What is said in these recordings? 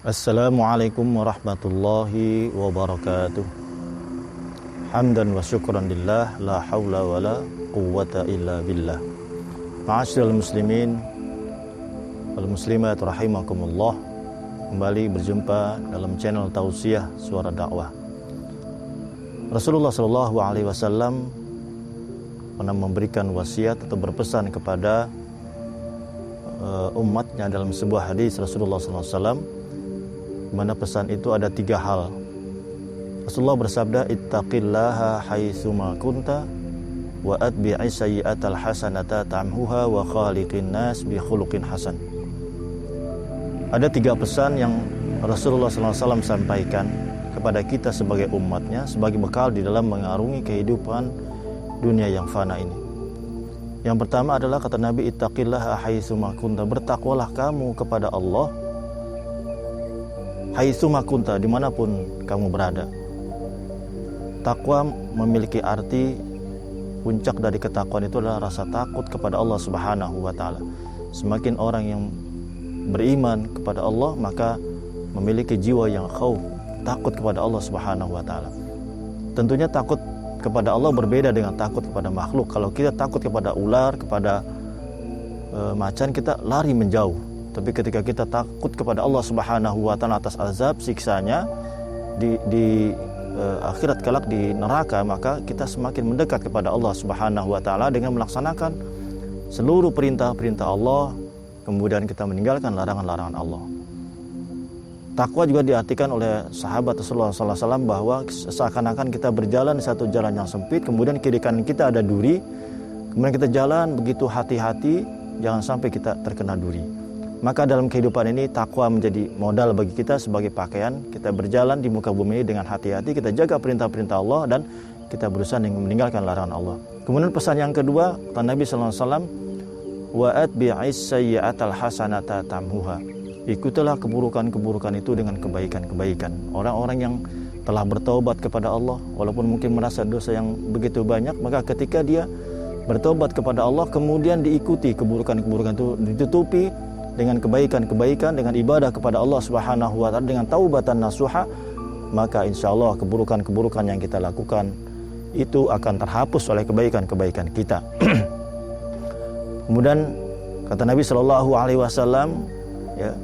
Assalamualaikum warahmatullahi wabarakatuh. Hamdan wa syukran lillah, la hawla wa la quwwata illa billah. Ma'asyiral muslimin wal muslimat rahimakumullah. Kembali berjumpa dalam channel Tausiah Suara Dakwah. Rasulullah sallallahu alaihi wasallam pernah memberikan wasiat atau berpesan kepada umatnya dalam sebuah hadis Rasulullah sallallahu alaihi wasallam, mana pesan itu ada 3 hal. Rasulullah bersabda, ittaqillaha haitsuma kunta wa atbi'i sayyi'atal hasanata tamhuha wa khaliqin nas bi khuluqin hasan. Ada 3 pesan yang Rasulullah SAW sampaikan kepada kita sebagai umatnya sebagai bekal di dalam mengarungi kehidupan dunia yang fana ini. Yang pertama adalah kata Nabi, ittaqillaha haitsuma kunta, bertakwalah kamu kepada Allah haitsuma kunta, dimanapun kamu berada. Takwa memiliki arti puncak dari ketakwaan itu adalah rasa takut kepada Allah Subhanahu wa taala. Semakin orang yang beriman kepada Allah maka memiliki jiwa yang khauf, takut kepada Allah Subhanahu wa taala. Tentunya takut kepada Allah berbeda dengan takut kepada makhluk. Kalau kita takut kepada ular, kepada macan, kita lari menjauh. Tapi ketika kita takut kepada Allah Subhanahu wa taala atas azab siksanya di akhirat kelak di neraka, maka kita semakin mendekat kepada Allah Subhanahu wa taala dengan melaksanakan seluruh perintah-perintah Allah, kemudian kita meninggalkan larangan-larangan Allah. Takwa juga diartikan oleh sahabat Rasulullah sallallahu alaihi wasallam bahwa seakan-akan kita berjalan di satu jalan yang sempit, kemudian kiri kanan kita ada duri, kemudian kita jalan begitu hati-hati jangan sampai kita terkena duri. Maka dalam kehidupan ini takwa menjadi modal bagi kita sebagai pakaian. Kita berjalan di muka bumi ini dengan hati-hati, kita jaga perintah-perintah Allah dan kita berusaha meninggalkan larangan Allah. Kemudian pesan yang kedua, kata Nabi sallallahu alaihi wasallam, wa atbi'is sayyi'atal hasanata tamhuha. Ikutilah keburukan-keburukan itu dengan kebaikan-kebaikan. Orang-orang yang telah bertaubat kepada Allah walaupun mungkin merasa dosa yang begitu banyak, maka ketika dia bertaubat kepada Allah kemudian diikuti keburukan-keburukan itu, ditutupi dengan kebaikan-kebaikan, dengan ibadah kepada Allah Subhanahu wa taala, dengan taubatan nasuha, maka insyaallah keburukan-keburukan yang kita lakukan itu akan terhapus oleh kebaikan-kebaikan kita. Kemudian kata Nabi sallallahu alaihi wasallam ya,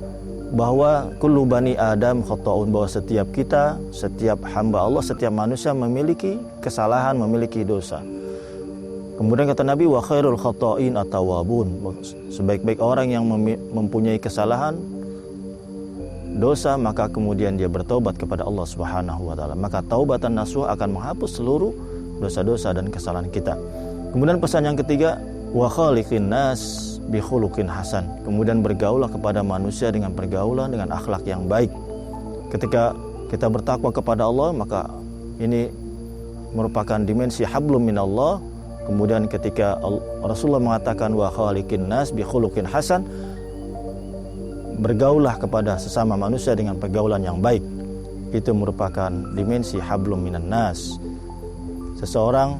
bahwa kullu bani Adam khata'un, bahwa setiap kita, setiap hamba Allah, setiap manusia memiliki kesalahan, memiliki dosa. Kemudian kata Nabi, wa khairul khata'in at-tawwabun, sebaik-baik orang yang mempunyai kesalahan, dosa, maka kemudian dia bertobat kepada Allah Subhanahu wa taala. Maka taubatan nasuh akan menghapus seluruh dosa-dosa dan kesalahan kita. Kemudian pesan yang ketiga, wa khaliqin nas bi khuluqin hasan. Kemudian bergaulah kepada manusia dengan pergaulan dengan akhlak yang baik. Ketika kita bertakwa kepada Allah, maka ini merupakan dimensi hablum minallah. Kemudian ketika Rasulullah mengatakan wa khaliqin nas bi khuluqin hasan, bergaulah kepada sesama manusia dengan pergaulan yang baik, itu merupakan dimensi hablum minan nas. Seseorang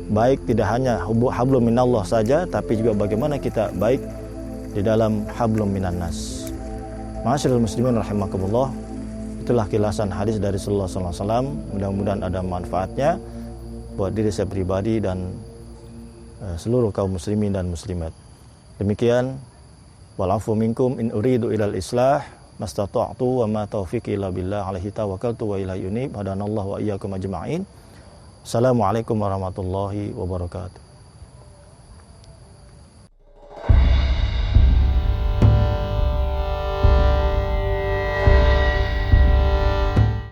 baik tidak hanya hablum minallah saja, tapi juga bagaimana kita baik di dalam hablum minan nas. Ma'asyiral muslimin rahimakumullah, itulah kilasan hadis dari Rasulullah sallallahu alaihi wasallam. Mudah-mudahan ada manfaatnya buat diri saya pribadi dan seluruh kaum muslimin dan muslimat. Demikian, walafu minkum in uridu ilal islah mastata'tu wa ma taufiqi illa billah alaihi tawakkaltu wa ilaihi unib. Hadanallahu wa iyyakum ajma'in. Assalamualaikum warahmatullahi wabarakatuh.